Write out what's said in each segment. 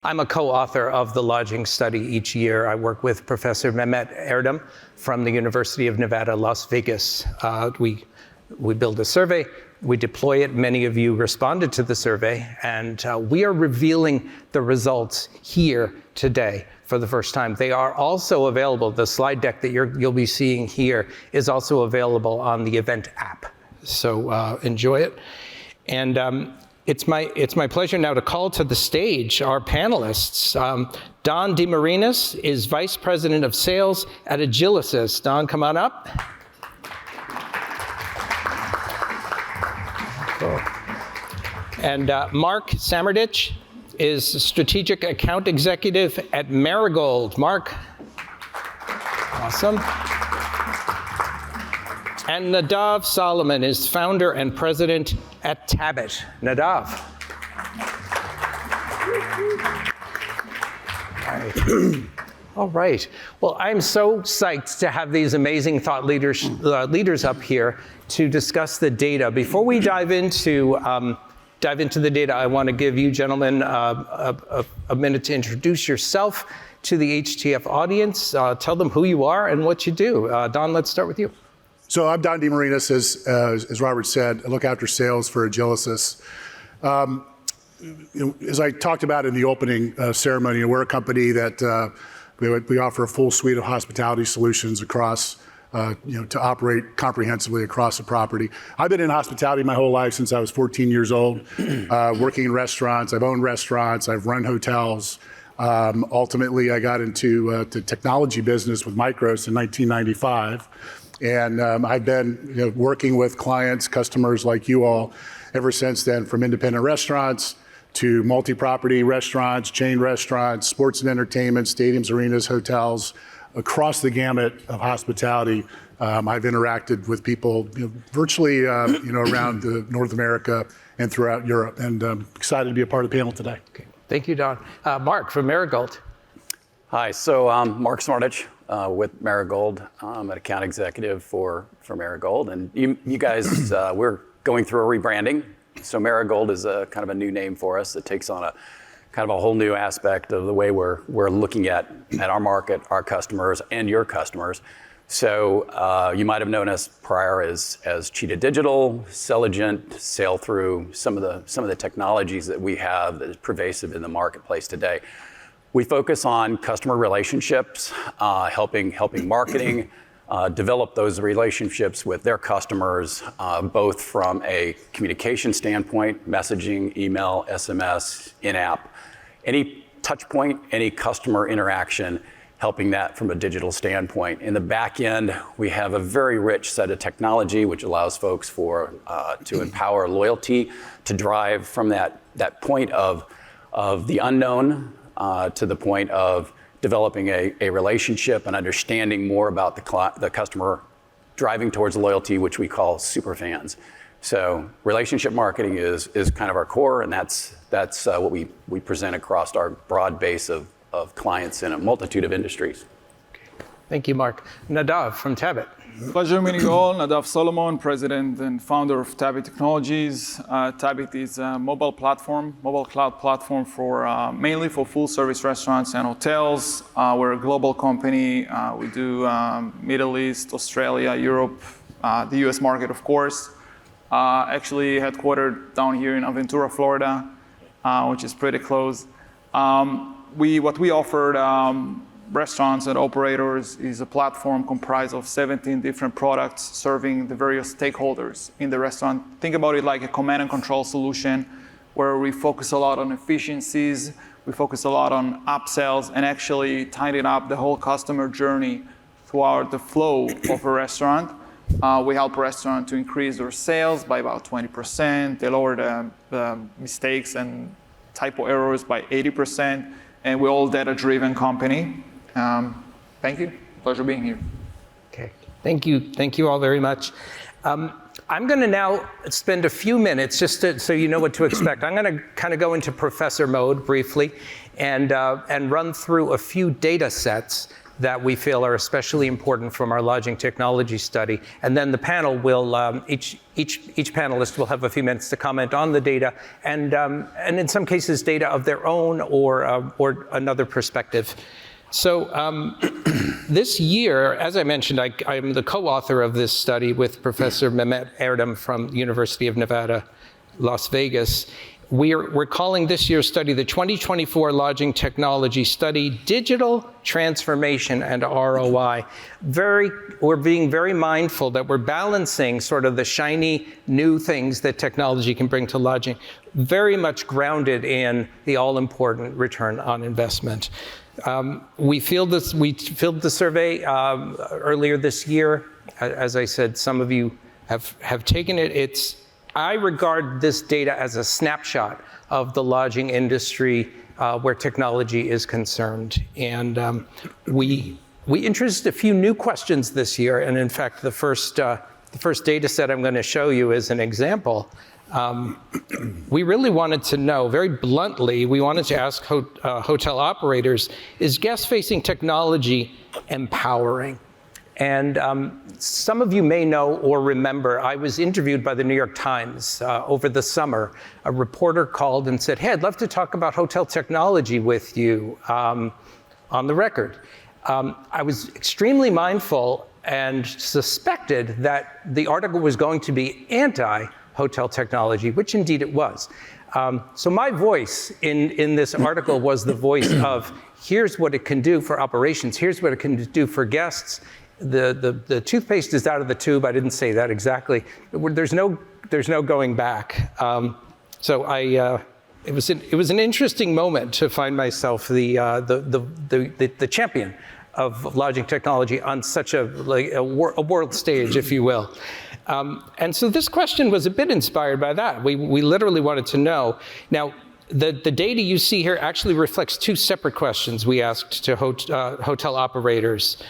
I'm a co-author of the lodging study each year. I work with Professor Mehmet Erdem from the University of Nevada, Las Vegas. We build a survey, we deploy it. Many of you responded to the survey, and we are revealing the results here today for the first time. They are also available. The slide deck that you'll be seeing here is also available on the event app. So enjoy it. And it's my pleasure now to call to the stage our panelists. Don DeMarinis is Vice President of Sales at Agilysys. Don, come on up. Cool. And Mark Samardich is Strategic Account Executive at Marigold. Mark. Awesome. And Nadav Solomon is founder and president at Tabit. Nadav. All right. Well, I'm so psyched to have these amazing thought leaders up here to discuss the data. Before we dive into the data, I want to give you gentlemen a minute to introduce yourself to the HTF audience. Tell them who you are and what you do. Don, let's start with you. So I'm Don DeMarinis, as Robert said. I look after sales for Agilysys. As I talked about in the opening ceremony, we're a company that we offer a full suite of hospitality solutions across, to operate comprehensively across the property. I've been in hospitality my whole life since I was 14 years old, working in restaurants. I've owned restaurants. I've run hotels. Ultimately, I got into the technology business with Micros in 1995. And I've been working with clients, customers like you all, ever since then, from independent restaurants to multi-property restaurants, chain restaurants, sports and entertainment, stadiums, arenas, hotels, across the gamut of hospitality. I've interacted with people virtually around North America and throughout Europe, and I'm excited to be a part of the panel today. Okay. Thank you, Don. Mark from Marigold. Hi, so I'm Mark Samardich with Marigold. I'm an account executive for Marigold, and you guys, we're going through a rebranding. So Marigold is a kind of a new name for us. It takes on a kind of a whole new aspect of the way we're looking at our market, our customers, and your customers. So you might have known us prior as Cheetah Digital, Selligent, Sail-Through, some of the technologies that we have that is pervasive in the marketplace today. We focus on customer relationships, helping marketing develop those relationships with their customers, both from a communication standpoint, messaging, email, SMS, in-app, any touch point, any customer interaction, helping that from a digital standpoint. In the back end, we have a very rich set of technology which allows folks to empower loyalty, to drive from that point of the unknown to the point of developing a relationship and understanding more about the customer, driving towards loyalty, which we call super fans. So relationship marketing is kind of our core, and that's what we present across our broad base of clients in a multitude of industries. Okay. Thank you, Mark. Nadav from Tabit. Pleasure meeting you all. Nadav Solomon, president and founder of Tabit Technologies. Tabit is a mobile cloud platform for mainly for full service restaurants and hotels. We're a global company. We do Middle East, Australia, Europe, the US market, of course. Actually headquartered down here in Aventura, Florida, which is pretty close. What we offered restaurants and operators is a platform comprised of 17 different products serving the various stakeholders in the restaurant. Think about it like a command and control solution where we focus a lot on efficiencies, we focus a lot on upsells, and actually tidying up the whole customer journey throughout the flow of a restaurant. We help restaurants to increase their sales by about 20%. They lower the mistakes and typo errors by 80%. And we're all data-driven company. Thank you. Pleasure being here. Okay. Thank you all very much. I'm going to now spend a few minutes just so you know what to expect. I'm going to kind of go into professor mode briefly and run through a few data sets that we feel are especially important from our lodging technology study. And then the panel will, each panelist will have a few minutes to comment on the data, and in some cases data of their own or another perspective. So this year, as I mentioned, I'm the co-author of this study with Professor Mehmet Erdem from the University of Nevada, Las Vegas. We're calling this year's study the 2024 Lodging Technology Study, Digital Transformation and ROI. We're being very mindful that we're balancing sort of the shiny new things that technology can bring to lodging, very much grounded in the all-important return on investment. We filled the survey earlier this year. As I said, some of you have taken it. I regard this data as a snapshot of the lodging industry where technology is concerned. And we introduced a few new questions this year. And in fact, the first data set I'm going to show you is an example. We really wanted to know, very bluntly, we wanted to ask hotel operators, is guest-facing technology empowering? And some of you may know or remember, I was interviewed by the New York Times over the summer. A reporter called and said, hey, I'd love to talk about hotel technology with you on the record. I was extremely mindful and suspected that the article was going to be anti-hotel technology, which indeed it was. So my voice in this article was the voice of, here's what it can do for operations, here's what it can do for guests. The toothpaste is out of the tube. I didn't say that exactly. There's no going back. So it was an interesting moment to find myself the champion of lodging technology on such a world stage, if you will. And so this question was a bit inspired by that. We literally wanted to know. Now, the data you see here actually reflects two separate questions we asked to hotel operators.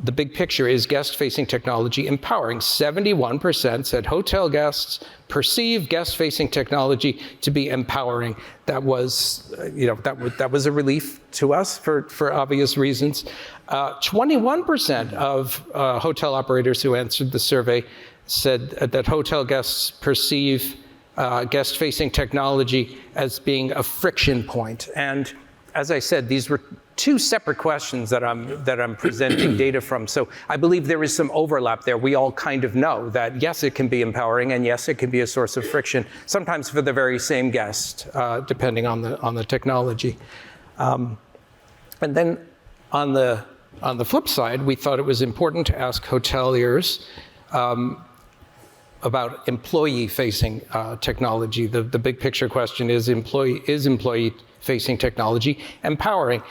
The big picture is guest-facing technology empowering. 71% said hotel guests perceive guest-facing technology to be empowering. That was, that was a relief to us for obvious reasons. 21% of hotel operators who answered the survey said that hotel guests perceive guest-facing technology as being a friction point. And as I said, these were two separate questions that I'm presenting data from. So I believe there is some overlap there. We all kind of know that yes, it can be empowering, and yes, it can be a source of friction, sometimes for the very same guest, depending on the technology. And then on the flip side, we thought it was important to ask hoteliers about employee-facing technology. The big picture question is employee-facing technology empowering?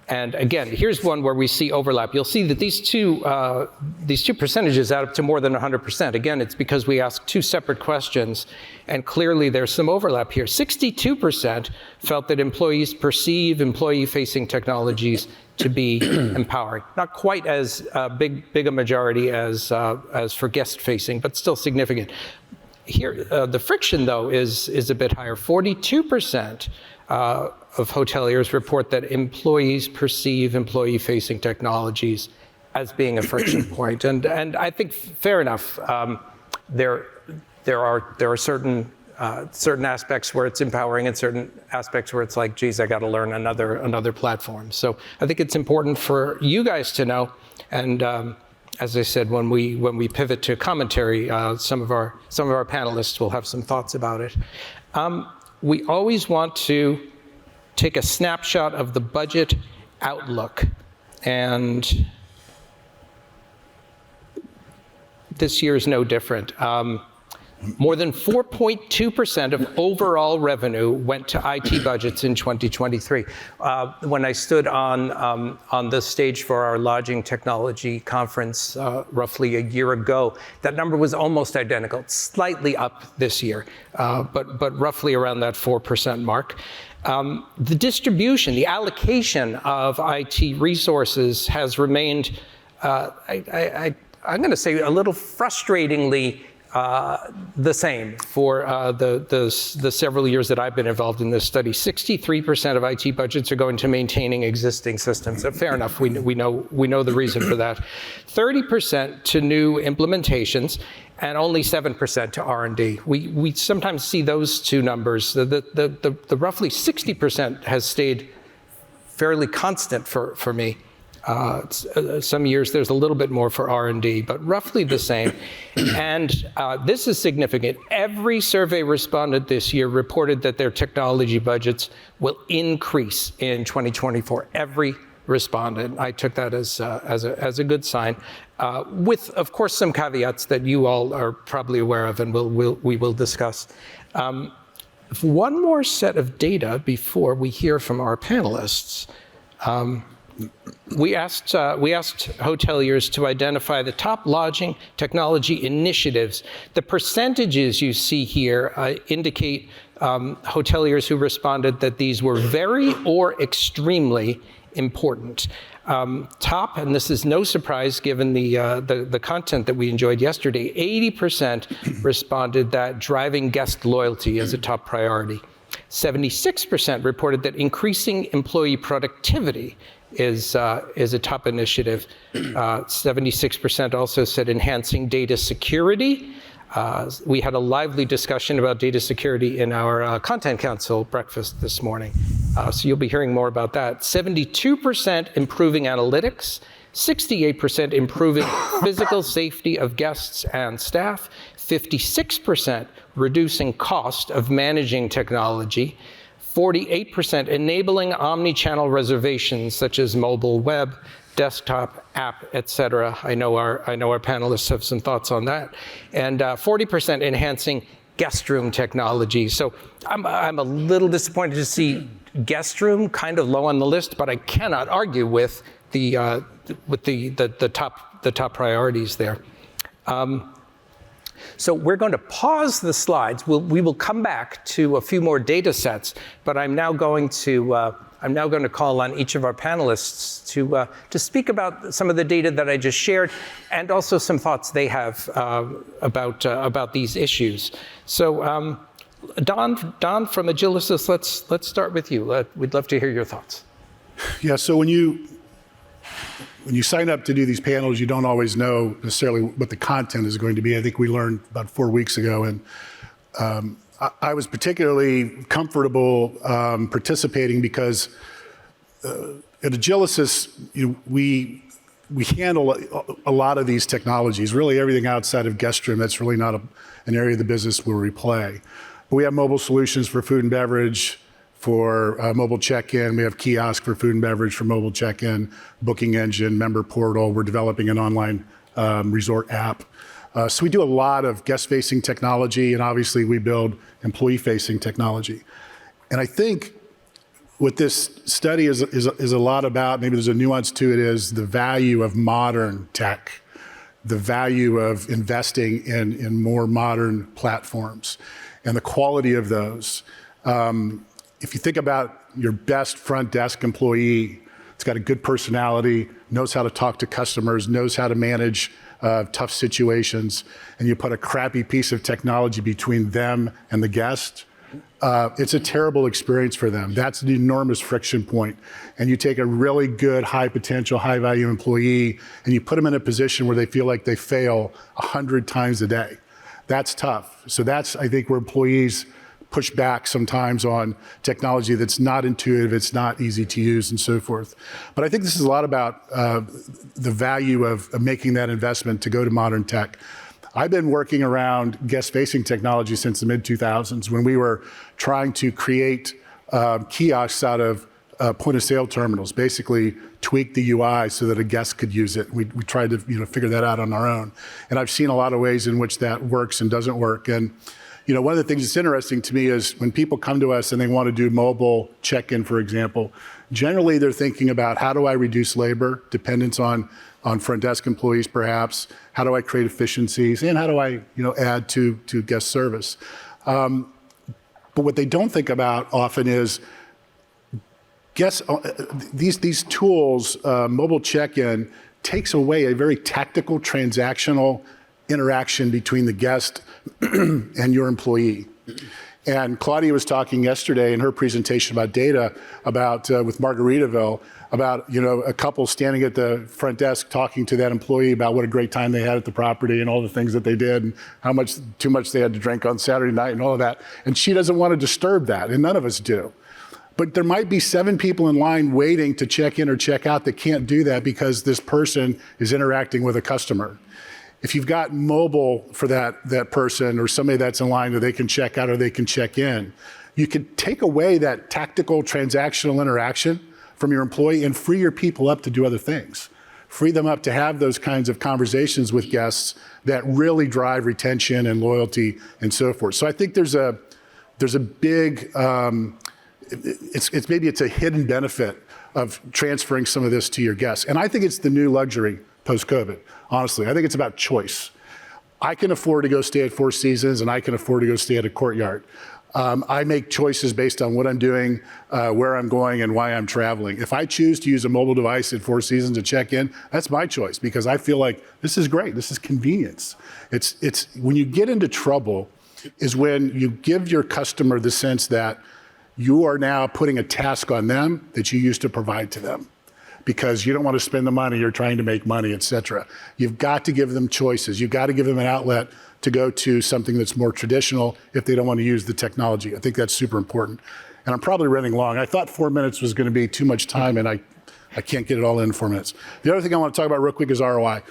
And again, here's one where we see overlap. You'll see that these two percentages add up to more than 100%. Again, it's because we asked two separate questions, and clearly there's some overlap here. 62% felt that employees perceive employee-facing technologies to be empowering. Not quite as big a majority as for guest-facing, but still significant. Here, the friction, though, is a bit higher. 42% of hoteliers report that employees perceive employee-facing technologies as being a friction point, and I think fair enough. There are certain aspects where it's empowering, and certain aspects where it's like, geez, I got to learn another platform. So I think it's important for you guys to know, and as I said, when we pivot to commentary, some of our panelists will have some thoughts about it. We always want to take a snapshot of the budget outlook, and this year is no different. More than 4.2% of overall revenue went to IT budgets in 2023. When I stood on the stage for our lodging technology conference roughly a year ago, that number was almost identical, slightly up this year, but roughly around that 4% mark. The distribution, the allocation of IT resources has remained, I'm going to say, a little frustratingly the same for the several years that I've been involved in this study. 63% of IT budgets are going to maintaining existing systems. So fair enough, we know the reason for that. 30% to new implementations, and only 7% to R&D. We sometimes see those two numbers. The roughly 60% has stayed fairly constant for me. Some years there's a little bit more for R&D, but roughly the same. And this is significant. Every survey respondent this year reported that their technology budgets will increase in 2024. Every respondent. I took that as a good sign, with, of course, some caveats that you all are probably aware of and we will discuss. One more set of data before we hear from our panelists. We asked hoteliers to identify the top lodging technology initiatives. The percentages you see here indicate hoteliers who responded that these were very or extremely important. Top, and this is no surprise given the content that we enjoyed yesterday, 80% responded that driving guest loyalty is a top priority. 76% reported that increasing employee productivity is a top initiative. 76% also said enhancing data security. We had a lively discussion about data security in our Content Council breakfast this morning. So you'll be hearing more about that. 72% improving analytics. 68% improving physical safety of guests and staff. 56% reducing cost of managing technology. 48% enabling omni-channel reservations such as mobile, web, desktop, app, et cetera. I know our panelists have some thoughts on that. And 40% enhancing guest room technology. So I'm a little disappointed to see guest room kind of low on the list, but I cannot argue with the top priorities there. So we're going to pause the slides. We will come back to a few more data sets, but I'm now going to call on each of our panelists to speak about some of the data that I just shared, and also some thoughts they have about these issues. So Don from Agilysys, let's start with you. We'd love to hear your thoughts. Yeah. So when you sign up to do these panels, you don't always know necessarily what the content is going to be. I think we learned about 4 weeks ago, and I was particularly comfortable participating because at Agilysys, we handle a lot of these technologies, really everything outside of guest room. That's really not an area of the business where we play. But we have mobile solutions for food and beverage, for mobile check-in. We have kiosk for food and beverage, for mobile check-in, booking engine, member portal. We're developing an online resort app. So we do a lot of guest-facing technology, and obviously we build employee-facing technology. And I think what this study is a lot about, maybe there's a nuance to it, is the value of modern tech, the value of investing in more modern platforms, and the quality of those. If you think about your best front desk employee, it's got a good personality, knows how to talk to customers, knows how to manage tough situations, and you put a crappy piece of technology between them and the guest, it's a terrible experience for them. That's an enormous friction point. And you take a really good, high potential, high value employee, and you put them in a position where they feel like they fail 100 times a day. That's tough. So that's, I think, where employees push back sometimes on technology that's not intuitive, it's not easy to use, and so forth. But I think this is a lot about the value of making that investment to go to modern tech. I've been working around guest-facing technology since the mid-2000s when we were trying to create kiosks out of point-of-sale terminals, basically tweak the UI so that a guest could use it. We tried to figure that out on our own. And I've seen a lot of ways in which that works and doesn't work. And one of the things that's interesting to me is when people come to us and they want to do mobile check-in, for example, generally they're thinking about how do I reduce labor, dependence on front desk employees perhaps, how do I create efficiencies, and how do I add to guest service. But what they don't think about often is these tools, mobile check-in, takes away a very tactical, transactional interaction between the guest and your employee. And Claudia was talking yesterday in her presentation about data with Margaritaville about, a couple standing at the front desk talking to that employee about what a great time they had at the property and all the things that they did and how much too much they had to drink on Saturday night and all of that. And she doesn't want to disturb that, and none of us do. But there might be 7 people in line waiting to check in or check out that can't do that because this person is interacting with a customer. If you've got mobile for that person or somebody that's in line that they can check out or they can check in, you could take away that tactical transactional interaction from your employee and free your people up to do other things. Free them up to have those kinds of conversations with guests that really drive retention and loyalty and so forth. So I think there's a big, maybe it's a hidden benefit of transferring some of this to your guests. And I think it's the new luxury post-COVID, honestly. I think it's about choice. I can afford to go stay at Four Seasons and I can afford to go stay at a Courtyard. I make choices based on what I'm doing, where I'm going, and why I'm traveling. If I choose to use a mobile device at Four Seasons to check in, that's my choice because I feel like this is great. This is convenience. It's when you get into trouble is when you give your customer the sense that you are now putting a task on them that you used to provide to them because you don't want to spend the money, you're trying to make money, et cetera. You've got to give them choices. You've got to give them an outlet to go to something that's more traditional if they don't want to use the technology. I think that's super important. And I'm probably running long. I thought 4 minutes was going to be too much time, and I can't get it all in 4 minutes. The other thing I want to talk about real quick is ROI.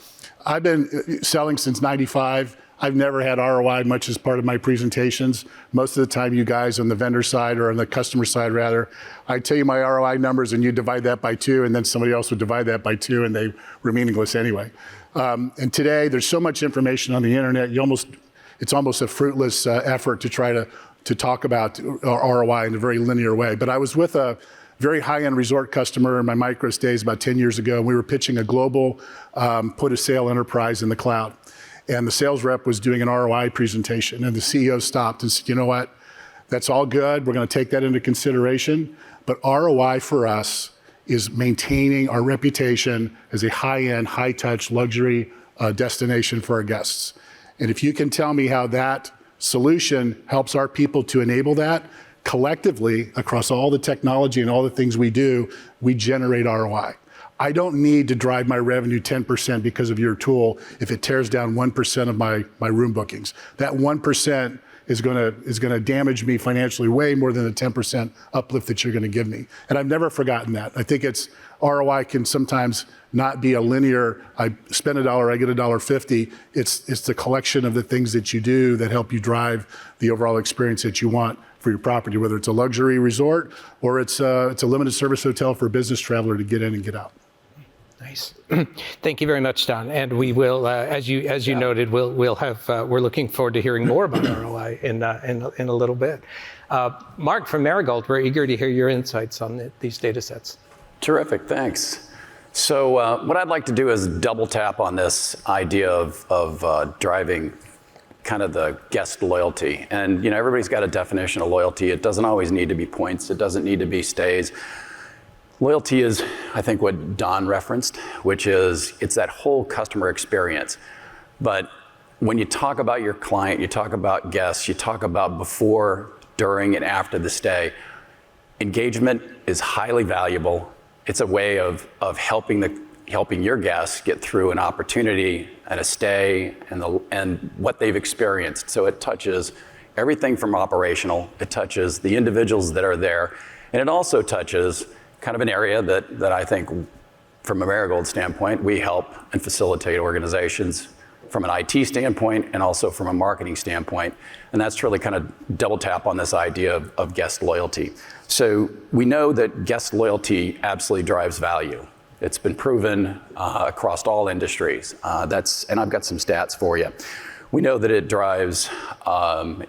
I've been selling since '95. I've never had ROI much as part of my presentations. Most of the time, you guys on the vendor side or on the customer side, rather, I tell you my ROI numbers and you divide that by 2, and then somebody else would divide that by 2, and they were meaningless anyway. And today, there's so much information on the internet, it's almost a fruitless effort to try to talk about ROI in a very linear way. But I was with a very high-end resort customer in my Micros days about 10 years ago, and we were pitching a global point-of-sale enterprise in the cloud. And the sales rep was doing an ROI presentation, and the CEO stopped and said, you know what, that's all good. We're going to take that into consideration. But ROI for us is maintaining our reputation as a high-end, high-touch luxury destination for our guests. And if you can tell me how that solution helps our people to enable that, collectively, across all the technology and all the things we do, we generate ROI. I don't need to drive my revenue 10% because of your tool if it tears down 1% of my room bookings. That 1% is gonna damage me financially way more than the 10% uplift that you're gonna give me. And I've never forgotten that. I think ROI can sometimes not be a linear, I spend $1, I get $1.50. It's the collection of the things that you do that help you drive the overall experience that you want for your property, whether it's a luxury resort or it's a limited service hotel for a business traveler to get in and get out. Nice. Thank you very much, Don. And we will, as you noted, we'll have. We're looking forward to hearing more about ROI in a little bit. Mark from Marigold, we're eager to hear your insights on these data sets. Terrific, thanks. So what I'd like to do is double tap on this idea of driving kind of the guest loyalty. And everybody's got a definition of loyalty. It doesn't always need to be points. It doesn't need to be stays. Loyalty is, I think, what Don referenced, which is it's that whole customer experience. But when you talk about your client, you talk about guests, you talk about before, during, and after the stay, engagement is highly valuable. It's a way of helping your guests get through an opportunity and a stay and what they've experienced. So it touches everything from operational, it touches the individuals that are there, and it also touches kind of an area that I think, from a Marigold standpoint, we help and facilitate organizations from an IT standpoint and also from a marketing standpoint. And that's really kind of double tap on this idea of guest loyalty. So we know that guest loyalty absolutely drives value. It's been proven across all industries. And I've got some stats for you. We know that it drives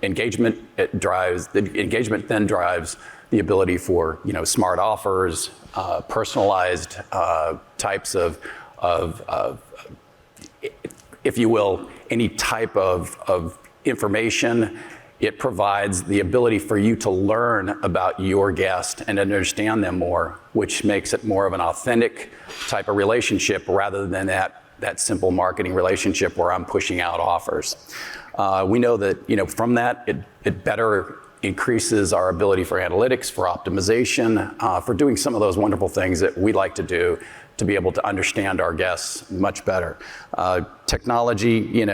engagement. Engagement then drives the ability for smart offers, personalized types of if you will, any type of information. It provides the ability for you to learn about your guest and understand them more, which makes it more of an authentic type of relationship rather than that that simple marketing relationship where I'm pushing out offers. We know that from that, it better increases our ability for analytics, for optimization, for doing some of those wonderful things that we like to do to be able to understand our guests much better. Technology,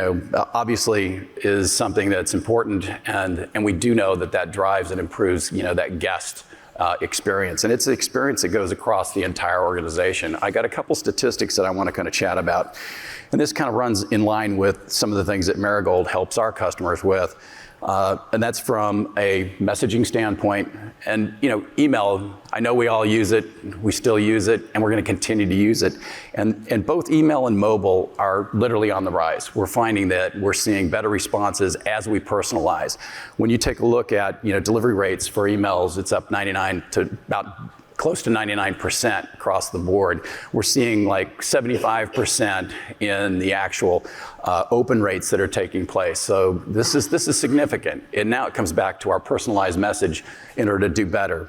obviously is something that's important, and we do know that drives and improves, that guest experience. And it's an experience that goes across the entire organization. I got a couple statistics that I want to kind of chat about. And this kind of runs in line with some of the things that Marigold helps our customers with. And that's from a messaging standpoint. And email, I know we all use it, we still use it, and we're going to continue to use it. And both email and mobile are literally on the rise. We're finding that we're seeing better responses as we personalize. When you take a look at delivery rates for emails, it's up 99 to about close to 99% across the board. We're seeing like 75% in the actual open rates that are taking place. So this is significant. And now it comes back to our personalized message in order to do better.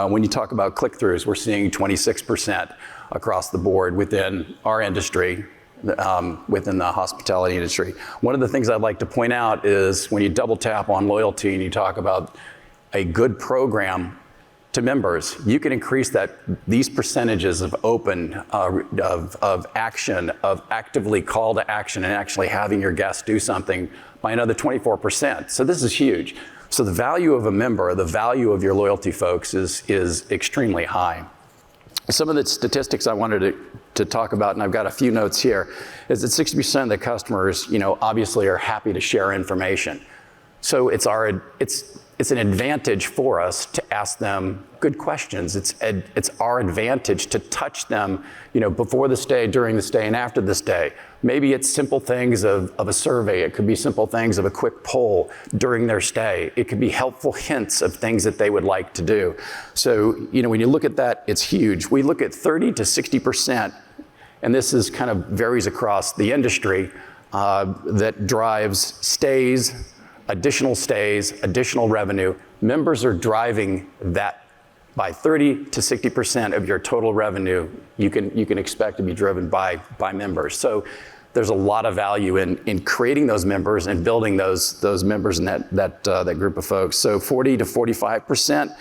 When you talk about click-throughs, we're seeing 26% across the board within our industry, within the hospitality industry. One of the things I'd like to point out is when you double tap on loyalty and you talk about a good program to members, you can increase these percentages of open, of action, of actively call to action and actually having your guests do something by another 24%. So this is huge. So the value of a member, the value of your loyalty folks is extremely high. Some of the statistics I wanted to talk about, and I've got a few notes here, is that 60% of the customers, obviously are happy to share information. So it's an advantage for us to ask them good questions. It's our advantage to touch them, before the stay, during the stay, and after the stay. Maybe it's simple things of a survey. It could be simple things of a quick poll during their stay. It could be helpful hints of things that they would like to do. So, when you look at that, it's huge. We look at 30 to 60%, and this is kind of varies across the industry, that drives stays, additional revenue. Members are driving that by 30 to 60% of your total revenue. You can expect to be driven by members. So there's a lot of value in creating those members and building those members in that group of folks. So 40 to 45%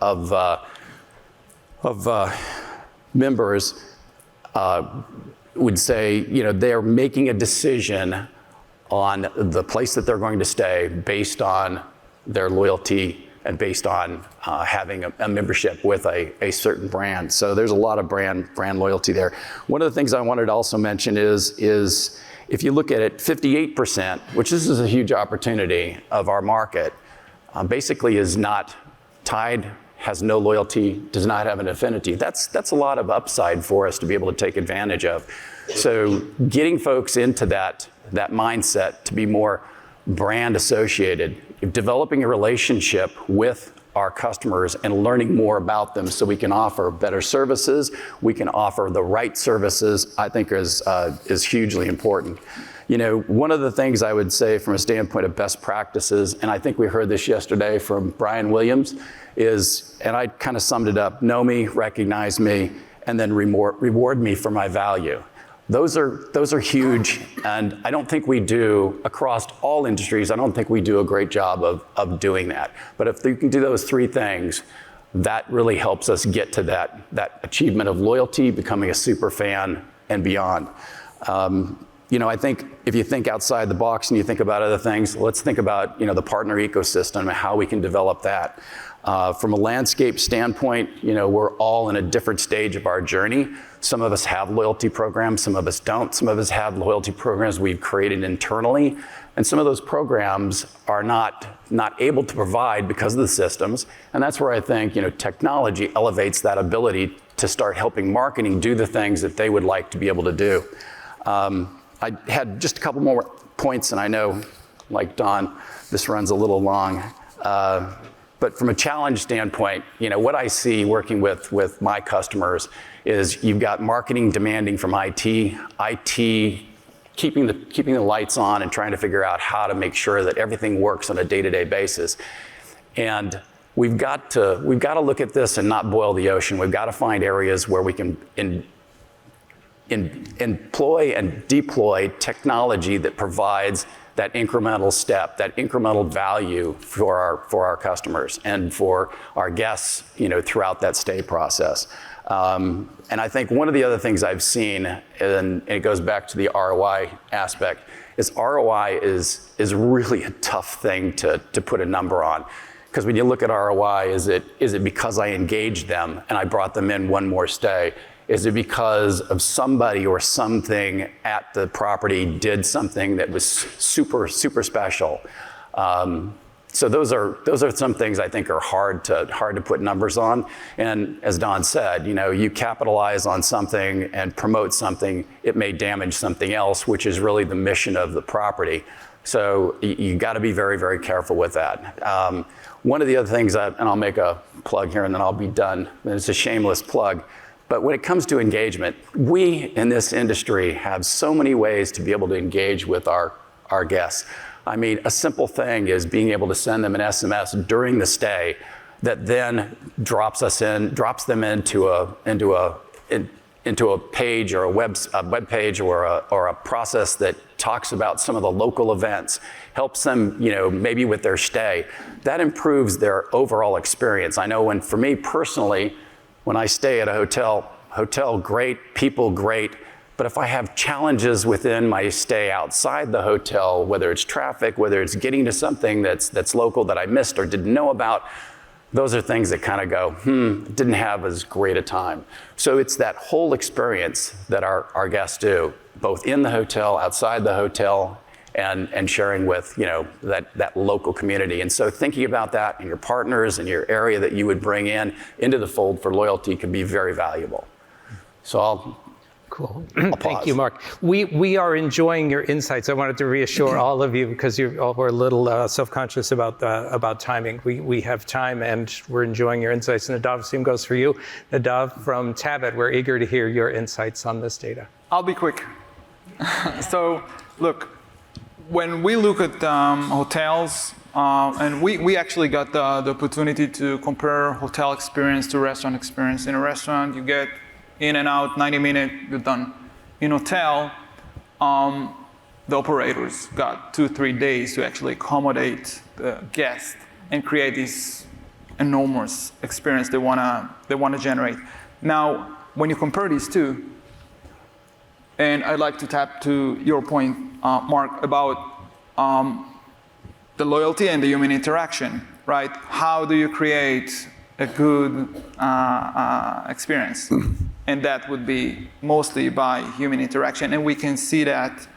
of members would say they're making a decision on the place that they're going to stay based on their loyalty and based on having a membership with a certain brand. So there's a lot of brand loyalty there. One of the things I wanted to also mention is if you look at it, 58%, which this is a huge opportunity of our market, basically is not tied, has no loyalty, does not have an affinity. That's a lot of upside for us to be able to take advantage of. So getting folks into that mindset to be more brand associated, developing a relationship with our customers and learning more about them so we can offer better services, we can offer the right services, I think is hugely important. One of the things I would say from a standpoint of best practices, and I think we heard this yesterday from Brian Williams, is, and I kind of summed it up, know me, recognize me, and then reward me for my value. Those are huge, and I don't think we do, across all industries, I don't think we do a great job of doing that. But if you can do those three things, that really helps us get to that achievement of loyalty, becoming a super fan, and beyond. I think if you think outside the box and you think about other things, let's think about the partner ecosystem and how we can develop that. From a landscape standpoint, we're all in a different stage of our journey. Some of us have loyalty programs, some of us don't. Some of us have loyalty programs we've created internally, and some of those programs are not able to provide because of the systems. And that's where I think technology elevates that ability to start helping marketing do the things that they would like to be able to do. I had just a couple more points, and I know, like Don, this runs a little long. But from a challenge standpoint, what I see working with my customers is you've got marketing demanding from IT keeping the lights on and trying to figure out how to make sure that everything works on a day-to-day basis. And we've got to look at this and not boil the ocean. We've got to find areas where we can employ and deploy technology that provides that incremental step, that incremental value for our customers and for our guests, throughout that stay process. And I think one of the other things I've seen, and it goes back to the ROI aspect, is ROI is really a tough thing to put a number on. Because when you look at ROI, is it because I engaged them and I brought them in one more stay? Is it because of somebody or something at the property did something that was super, super special? So those are some things I think are hard to put numbers on. And as Don said, you capitalize on something and promote something, it may damage something else, which is really the mission of the property. So you got to be very, very careful with that. One of the other things and I'll make a plug here and then I'll be done. It's a shameless plug. But when it comes to engagement, we in this industry have so many ways to be able to engage with our guests. I mean, a simple thing is being able to send them an SMS during the stay that then drops them into a page or a web page or a process that talks about some of the local events, helps them, maybe with their stay. That improves their overall experience. I know for me personally, when I stay at a hotel great, people great, but if I have challenges within my stay outside the hotel, whether it's traffic, whether it's getting to something that's local that I missed or didn't know about, those are things that kind of go, didn't have as great a time. So it's that whole experience that our guests do, both in the hotel, outside the hotel, and sharing with that local community. And so thinking about that and your partners and your area that you would bring into the fold for loyalty can be very valuable. So Cool. I'll Thank you, Mark. We are enjoying your insights. I wanted to reassure all of you because you all were a little self-conscious about timing. We have time and we're enjoying your insights. Nadav, same goes for you. Nadav from Tabit, we're eager to hear your insights on this data. I'll be quick. So, look, when we look at hotels, and we actually got the opportunity to compare hotel experience to restaurant experience. In a restaurant, you get in and out, 90 minutes, you're done. In hotel, the operators got 2-3 days to actually accommodate the guest and create this enormous experience they wanna generate. Now, when you compare these two, and I'd like to tap to your point, Mark, about the loyalty and the human interaction, right? How do you create a good experience? And that would be mostly by human interaction. And we can see that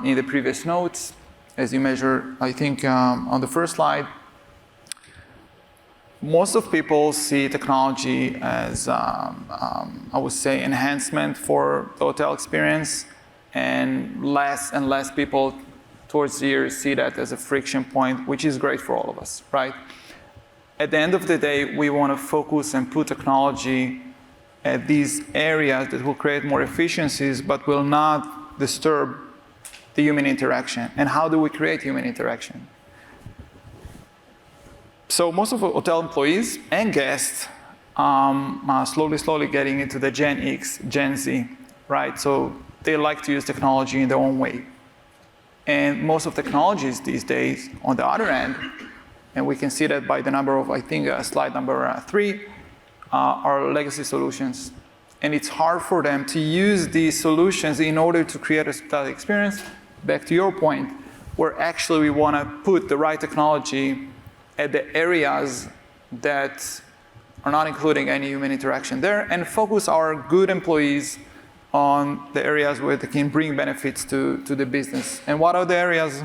in the previous notes, as you measure, I think on the first slide, most of people see technology as, I would say, enhancement for the hotel experience, and less people towards the years see that as a friction point, which is great for all of us, right? At the end of the day, we want to focus and put technology at these areas that will create more efficiencies, but will not disturb the human interaction. And how do we create human interaction? So most of the hotel employees and guests are slowly getting into the Gen X, Gen Z, right? So they like to use technology in their own way. And most of technologies these days, on the other end, and we can see that by the number of, I think, slide number 3, are legacy solutions. And it's hard for them to use these solutions in order to create a hospitality experience, back to your point, where actually we want to put the right technology at the areas that are not including any human interaction there, and focus our good employees on the areas where they can bring benefits to the business. And what are the areas?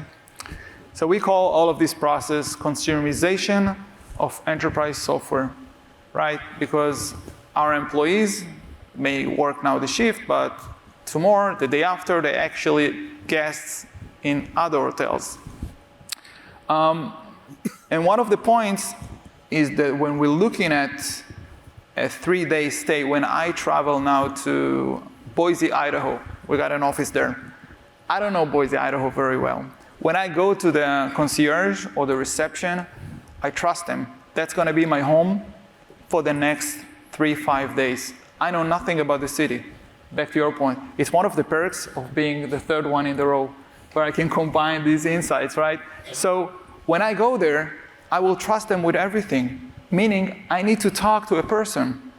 So we call all of this process consumerization of enterprise software, right? Because our employees may work now the shift, but tomorrow, the day after, they're actually guests in other hotels. And one of the points is that when we're looking at a 3-day stay, when I travel now to Boise, Idaho, we got an office there. I don't know Boise, Idaho very well. When I go to the concierge or the reception, I trust them. That's gonna be my home for the next 3-5 days. I know nothing about the city. back to your point, it's one of the perks of being the third one in the row, where I can combine these insights, right? So when I go there, I will trust them with everything, meaning I need to talk to a person.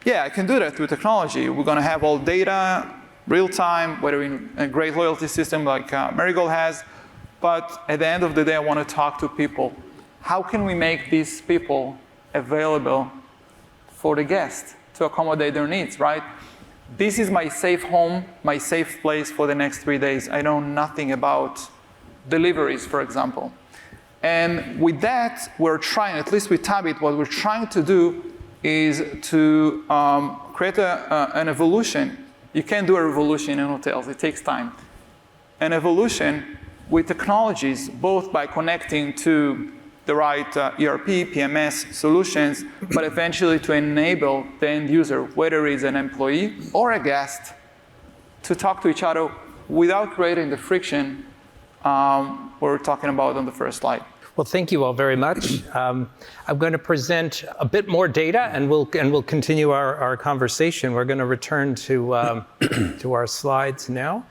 Yeah, I can do that through technology. We're going to have all data, real time, whether in a great loyalty system like Marigold has. But at the end of the day, I want to talk to people. How can we make these people available for the guest to accommodate their needs, right? This is my safe home, my safe place for the next 3 days. I know nothing about deliveries, for example. And with that, we're trying, at least with Tabit, what we're trying to do is to create an evolution. You can't do a revolution in hotels, it takes time. An evolution with technologies, both by connecting to the right ERP, PMS solutions, but eventually to enable the end user, whether it's an employee or a guest, to talk to each other without creating the friction we're talking about on the first slide. Well, thank you all very much. I'm going to present a bit more data, and we'll continue our conversation. We're going to return to our slides now.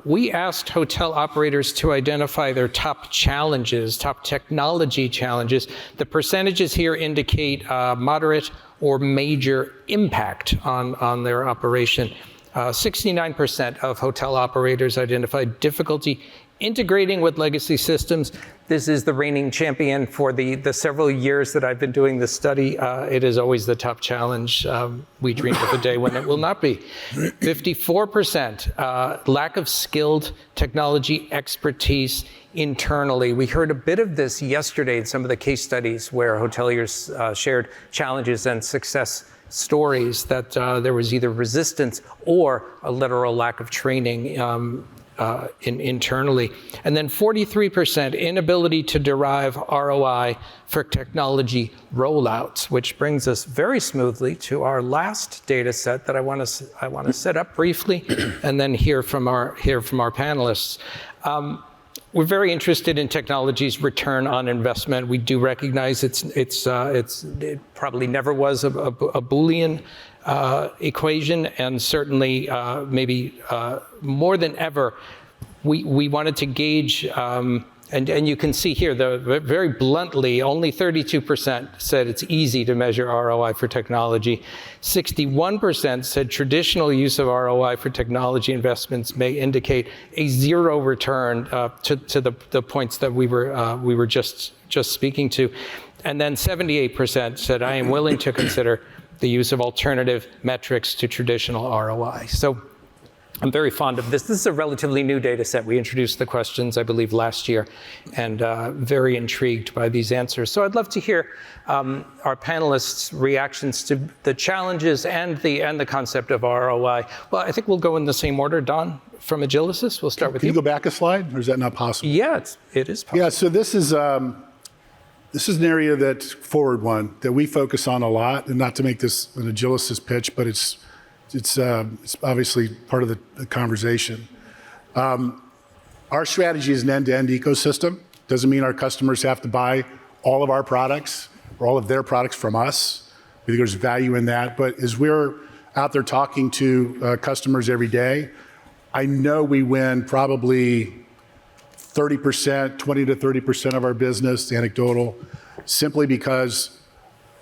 We asked hotel operators to identify their top challenges, top technology challenges. The percentages here indicate moderate or major impact on their operation. 69% of hotel operators identified difficulty integrating with legacy systems. This is the reigning champion for the several years that I've been doing this study. It is always the top challenge. We dream of a day when it will not be. 54% lack of skilled technology expertise internally. We heard a bit of this yesterday in some of the case studies where hoteliers shared challenges and success stories that there was either resistance or a literal lack of training internally. And then 43% inability to derive ROI for technology rollouts, which brings us very smoothly to our last data set that I want to set up briefly and then hear from our panelists. We're very interested in technology's return on investment. We do recognize it probably never was a Boolean equation, and certainly maybe more than ever, we wanted to gauge, and you can see here, very bluntly, only 32% said it's easy to measure ROI for technology. 61% said traditional use of ROI for technology investments may indicate a zero return to the points that we were just speaking to. And then 78% said, I am willing to consider the use of alternative metrics to traditional ROI. So I'm very fond of this. This is a relatively new data set. We introduced the questions, I believe, last year, and very intrigued by these answers. So I'd love to hear our panelists' reactions to the challenges and the concept of ROI. Well, I think we'll go in the same order. Don, from Agilysys, we'll start with you. Can you go back a slide, or is that not possible? Yeah, it is possible. Yeah, so this is an area that's forward one that we focus on a lot, and not to make this an Agilysys pitch, but it's obviously part of the conversation. Our strategy is an end-to-end ecosystem. Doesn't mean our customers have to buy all of our products or all of their products from us. We think there's value in that. But as we're out there talking to customers every day, I know we win probably 30%, 20 to 30% of our business, anecdotal, simply because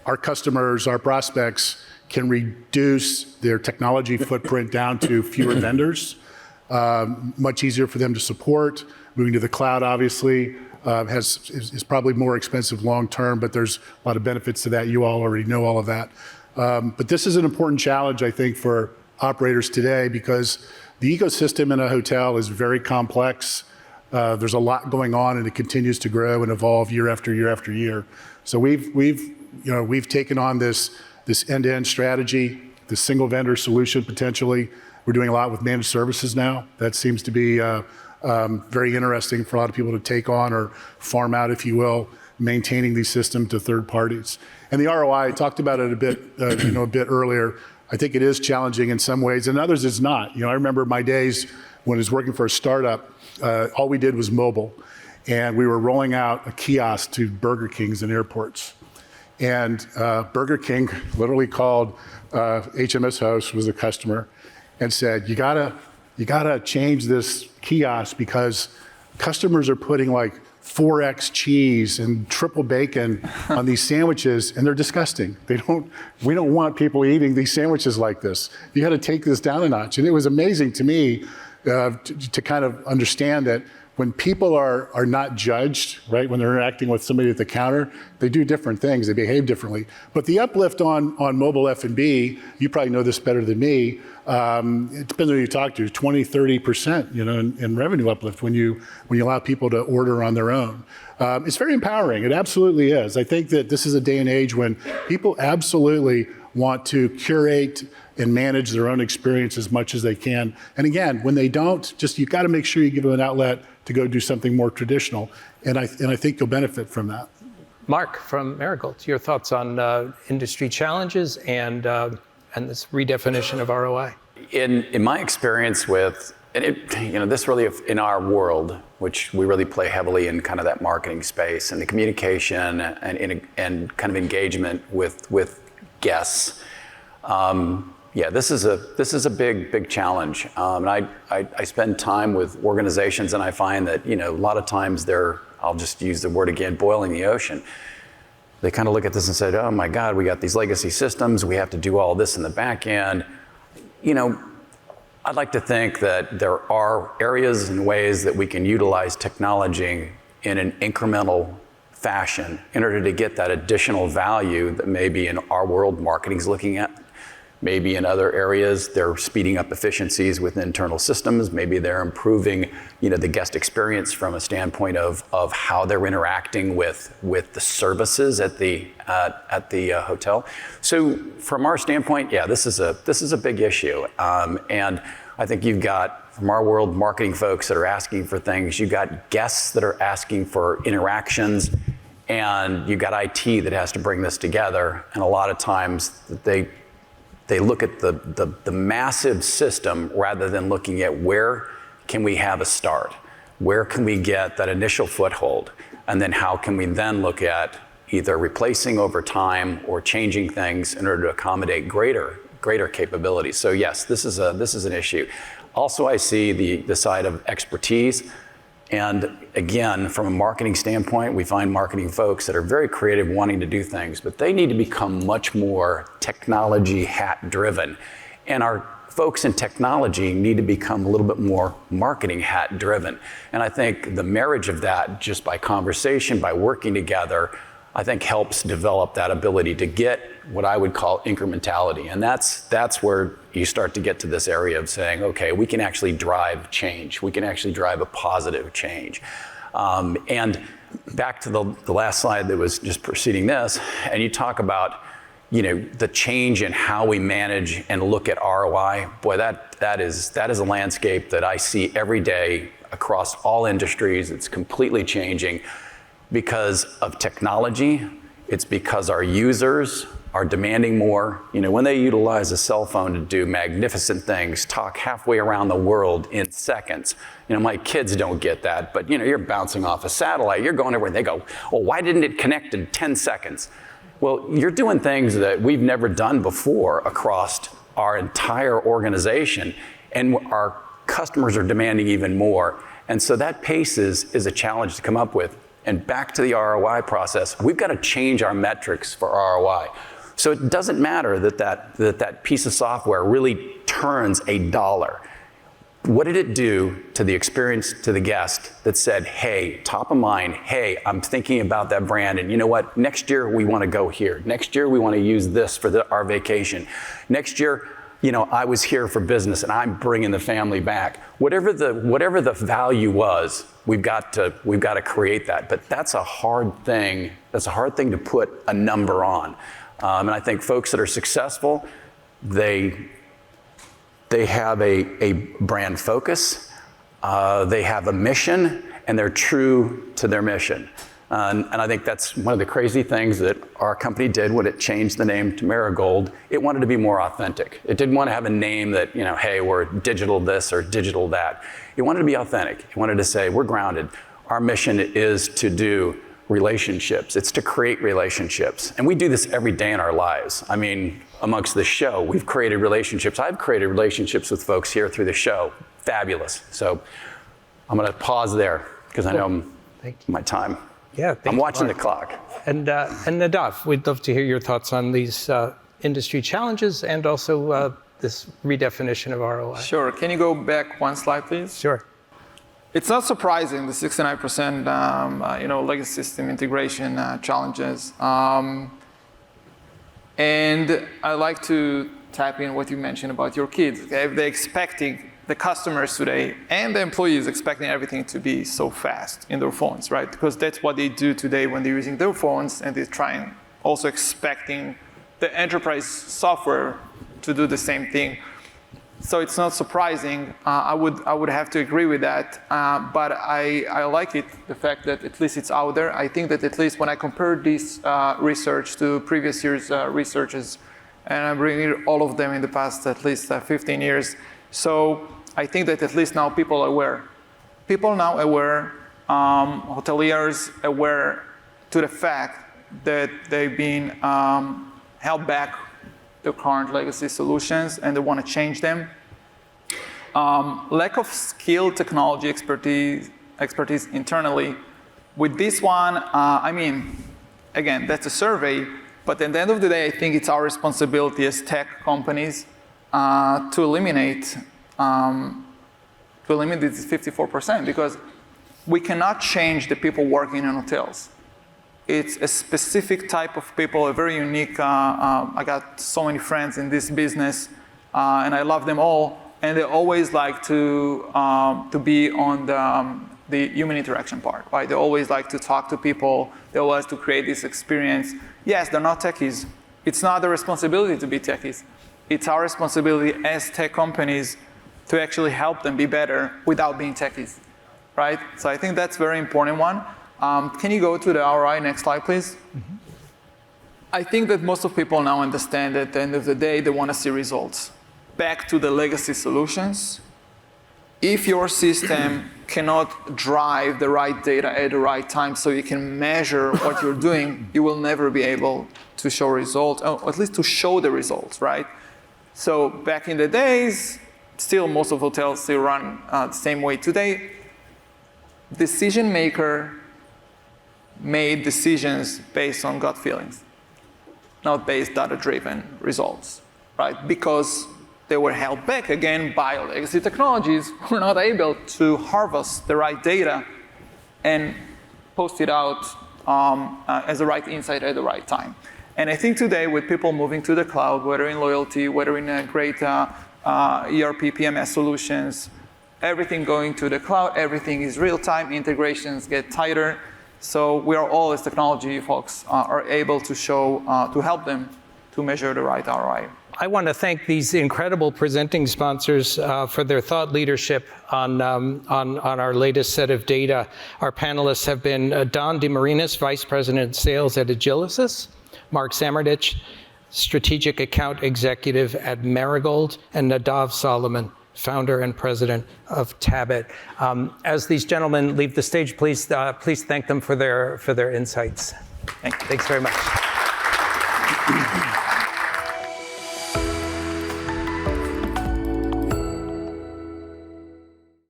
our customers, our prospects, can reduce their technology footprint down to fewer vendors. Much easier for them to support. Moving to the cloud, obviously, is probably more expensive long term, but there's a lot of benefits to that. You all already know all of that. But this is an important challenge, I think, for operators today, because the ecosystem in a hotel is very complex. There's a lot going on, and it continues to grow and evolve year after year after year. So we've taken on this end-to-end strategy, this single vendor solution potentially. We're doing a lot with managed services now. That seems to be very interesting for a lot of people to take on or farm out, if you will, maintaining these systems to third parties. And the ROI, I talked about it a bit, a bit earlier. I think it is challenging in some ways, and others it's not. I remember my days when I was working for a startup. All we did was mobile, and we were rolling out a kiosk to Burger Kings in airports. And Burger King literally called HMS Host, was a customer, and said, you gotta change this kiosk because customers are putting like 4X cheese and triple bacon on these sandwiches, and they're disgusting. We don't want people eating these sandwiches like this. You got to take this down a notch. And it was amazing to me to kind of understand that when people are not judged, right, when they're interacting with somebody at the counter, they do different things, they behave differently. But the uplift on mobile F&B, you probably know this better than me, it depends on who you talk to, 20, 30%, in revenue uplift when you allow people to order on their own. It's very empowering, it absolutely is. I think that this is a day and age when people absolutely want to curate and manage their own experience as much as they can. And again, when they don't, you got to make sure you give them an outlet to go do something more traditional. And I think you'll benefit from that. Mark from Marigold, your thoughts on industry challenges and this redefinition of ROI? In my experience with, this really, in our world, which we really play heavily in kind of that marketing space and the communication and kind of engagement with guests. This is a big challenge. And I spend time with organizations, and I find that a lot of times I'll just use the word again, boiling the ocean. They kind of look at this and say, oh my God, we got these legacy systems, we have to do all this in the back end. I'd like to think that there are areas and ways that we can utilize technology in an incremental fashion in order to get that additional value that maybe in our world marketing's looking at. Maybe in other areas, they're speeding up efficiencies with internal systems. Maybe they're improving, the guest experience from a standpoint of how they're interacting with the services at the hotel. So from our standpoint, this is a big issue. And I think you've got, from our world, marketing folks that are asking for things. You've got guests that are asking for interactions, and you've got IT that has to bring this together. And a lot of times they look at the massive system rather than looking at where can we have a start? Where can we get that initial foothold? And then how can we then look at either replacing over time or changing things in order to accommodate greater capabilities? So yes, this is an issue. Also, I see the side of expertise. And again, from a marketing standpoint, we find marketing folks that are very creative wanting to do things, but they need to become much more technology hat driven. And our folks in technology need to become a little bit more marketing hat driven. And I think the marriage of that, just by conversation, by working together, I think helps develop that ability to get what I would call incrementality. And that's where you start to get to this area of saying, okay, we can actually drive change. We can actually drive a positive change. And back to the last slide that was just preceding this, and you talk about, the change in how we manage and look at ROI. Boy, that is a landscape that I see every day across all industries. It's completely changing. Because of technology, it's because our users are demanding more. When they utilize a cell phone to do magnificent things, talk halfway around the world in seconds. My kids don't get that, but you're bouncing off a satellite, you're going everywhere, and they go, oh, why didn't it connect in 10 seconds? Well, you're doing things that we've never done before across our entire organization, and our customers are demanding even more. And so that pace is a challenge to come up with. And back to the ROI process, we've got to change our metrics for ROI. So it doesn't matter that piece of software really turns $1. What did it do to the experience to the guest that said, hey, top of mind, hey, I'm thinking about that brand, and you know what? Next year we want to go here. Next year we want to use this for our vacation. Next year, I was here for business and I'm bringing the family back. Whatever the value was, we've got to create that. But that's a hard thing. That's a hard thing to put a number on. And I think folks that are successful, they have a brand focus, they have a mission, and they're true to their mission. And I think that's one of the crazy things that our company did when it changed the name to Marigold. It wanted to be more authentic. It didn't want to have a name that, hey, we're digital this or digital that. It wanted to be authentic. It wanted to say, we're grounded. Our mission is to do relationships. It's to create relationships. And we do this every day in our lives. I mean, amongst the show, we've created relationships. I've created relationships with folks here through the show. Fabulous. So I'm going to pause there because I know my time. Yeah, I'm watching the clock. And Nadav, we'd love to hear your thoughts on these industry challenges and also this redefinition of ROI. Sure. Can you go back one slide, please? Sure. It's not surprising, the 69% legacy system integration challenges. And I like to tap in what you mentioned about your kids. Okay? If they're expecting, the customers today and the employees expecting everything to be so fast in their phones, right? Because that's what they do today when they're using their phones, and they're trying, also expecting the enterprise software to do the same thing. So it's not surprising. I would have to agree with that. But I like it, the fact that at least it's out there. I think that at least when I compare this research to previous years' researches, and I'm bringing all of them in the past at least 15 years. So I think that at least now people are aware. People now aware, hoteliers aware to the fact that they've been held back the current legacy solutions and they want to change them. Lack of skill, technology, expertise internally. With this one, I mean, again, that's a survey, but at the end of the day, I think it's our responsibility as tech companies to eliminate this 54%, because we cannot change the people working in hotels. It's a specific type of people, a very unique, I got so many friends in this business, and I love them all, and they always like to be on the human interaction part, right? They always like to talk to people, they always like to create this experience. Yes, they're not techies. It's not their responsibility to be techies. It's our responsibility as tech companies to actually help them be better without being techies, right? So I think that's a very important one. Can you go to the ROI next slide, please? Mm-hmm. I think that most of people now understand that at the end of the day, they want to see results. Back to the legacy solutions. If your system cannot drive the right data at the right time so you can measure what you're doing, you will never be able to show results, or at least to show the results, right? So back in the days, still most of hotels still run the same way today. Decision maker made decisions based on gut feelings, not based data-driven results, right? Because they were held back again by legacy technologies who were not able to harvest the right data and post it out as the right insight at the right time. And I think today with people moving to the cloud, whether in loyalty, whether in a great ERP, PMS solutions, everything going to the cloud, everything is real-time, integrations get tighter. So we are all, as technology folks, are able to show, to help them to measure the right ROI. I want to thank these incredible presenting sponsors for their thought leadership on our latest set of data. Our panelists have been Don DeMarinis, Vice President of Sales at Agilysys, Mark Samardich, Strategic Account Executive at Marigold, and Nadav Solomon, Founder and President of Tabit. As these gentlemen leave the stage, please thank them for their insights. Thanks very much.